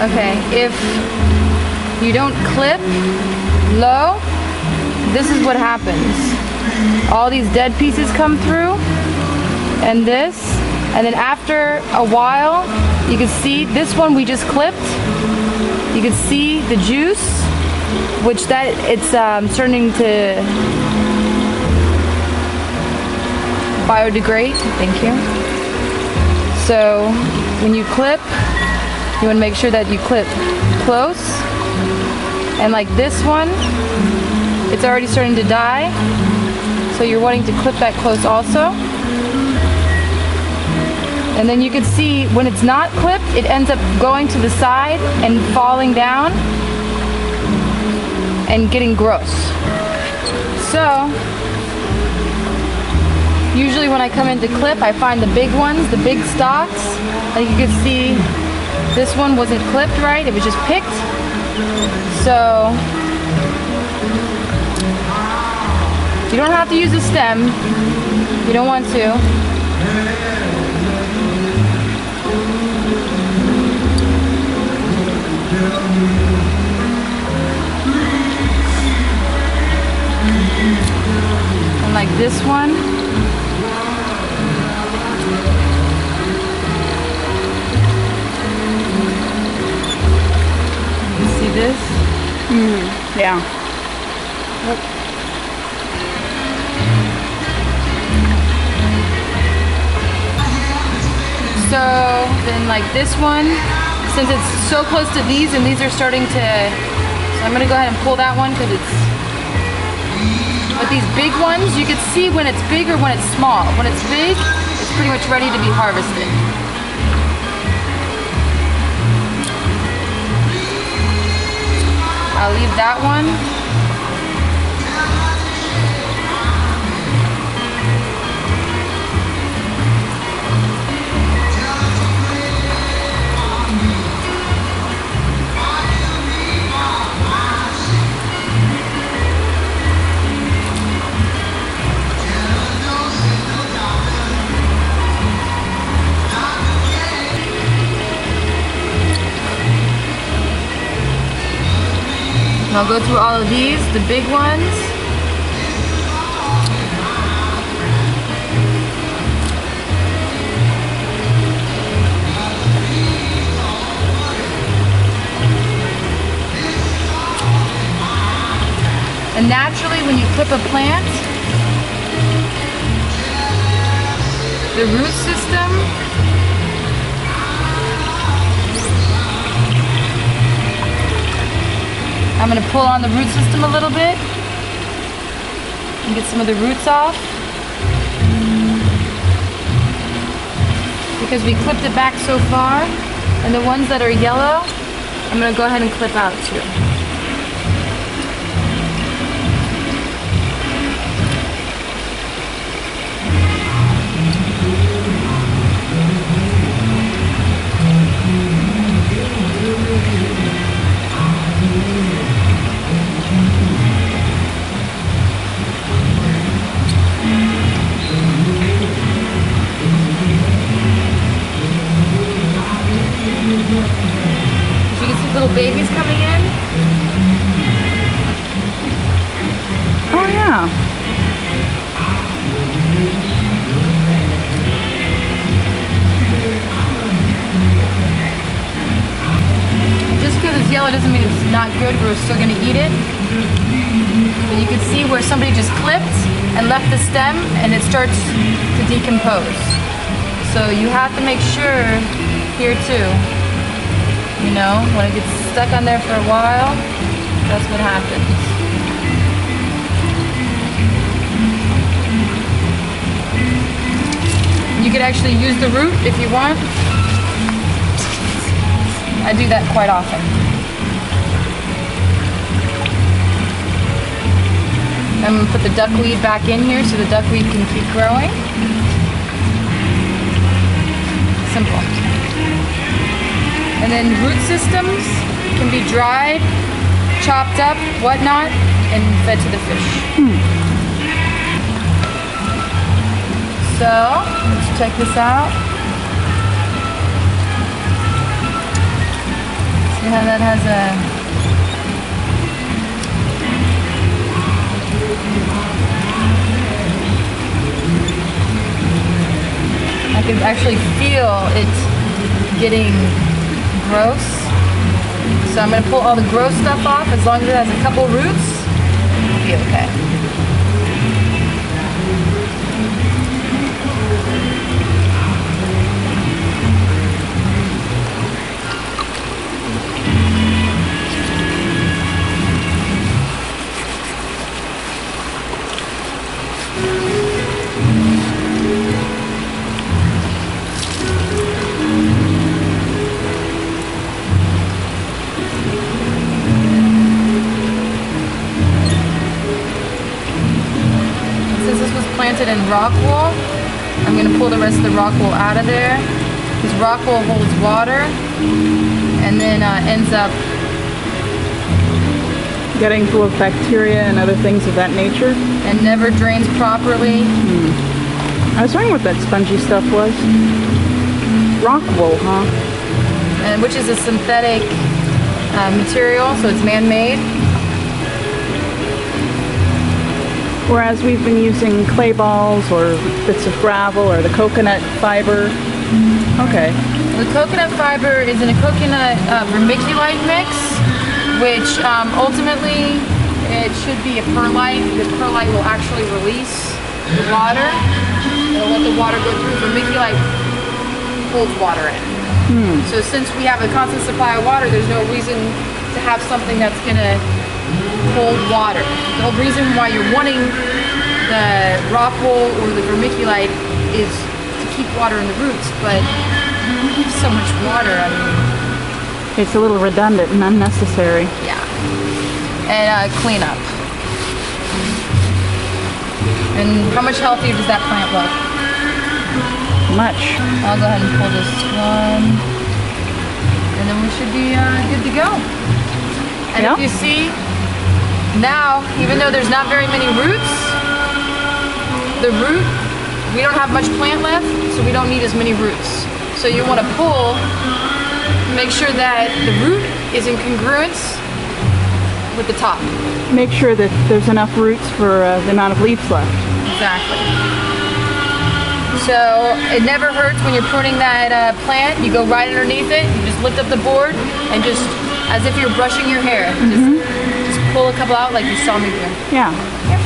Okay, if you don't clip low, this is what happens. All these dead pieces come through, and then after a while, you can see this one we just clipped. You can see the juice, which it's starting to biodegrade. Thank you. So when you clip, you want to make sure that you clip close. And like this one, it's already starting to die. So you're wanting to clip that close also. And then you can see when it's not clipped, it ends up going to the side and falling down and getting gross. So usually when I come in to clip, I find the big ones, the big stalks. Like you can see, this one wasn't clipped right, it was just picked. So you don't have to use a stem. You don't want to. And like this one, you see this? Yeah. Look. So then like this one, since it's so close to these and these are starting to, so I'm gonna go ahead and pull that one because it's, but these big ones, you can see when it's big or when it's small. When it's big, it's pretty much ready to be harvested. I'll leave that one. And I'll go through all of these, the big ones. And naturally, when you clip a plant, the root system I'm going to pull on the root system a little bit and get some of the roots off. Because we clipped it back so far, and the ones that are yellow, I'm going to go ahead and clip out too. Little babies coming in. Oh yeah. Just because it's yellow doesn't mean it's not good. We're still going to eat it. But you can see where somebody just clipped and left the stem and it starts to decompose. So you have to make sure here too. You know, when it gets stuck on there for a while, that's what happens. You could actually use the root if you want. I do that quite often. I'm going to put the duckweed back in here so the duckweed can keep growing. Simple. And then root systems can be dried, chopped up, whatnot, and fed to the fish. So, let's check this out. Yeah, that has a... I can actually feel it getting gross. So I'm going to pull all the gross stuff off. As long as it has a couple roots, it'll be okay. Planted in rock wool, I'm going to pull the rest of the rock wool out of there, because rock wool holds water and then ends up getting full of bacteria and other things of that nature. And never drains properly. I was wondering what that spongy stuff was. Rock wool, huh? And which is a synthetic material, so it's man-made. Whereas we've been using clay balls or bits of gravel or the coconut fiber. Okay. The coconut fiber is in a coconut vermiculite mix, which ultimately it should be a perlite. The perlite will actually release the water. It'll let the water go through. Vermiculite holds water in. So since we have a constant supply of water, there's no reason to have something that's going to hold water. The whole reason why you're wanting the rock wool or the vermiculite is to keep water in the roots, but there's so much water, I mean... It's a little redundant and unnecessary. Yeah. And clean up. And how much healthier does that plant look? Much. I'll go ahead and pull this one. And then we should be good to go. And if you see, now, even though there's not very many roots, the root, we don't have much plant left, so we don't need as many roots. So you want to pull, make sure that the root is in congruence with the top. Make sure that there's enough roots for the amount of leaves left. Exactly. So it never hurts when you're pruning that plant. You go right underneath it, you just lift up the board, and just, as if you're brushing your hair, just pull a couple out like you saw me do. Yeah. Yep.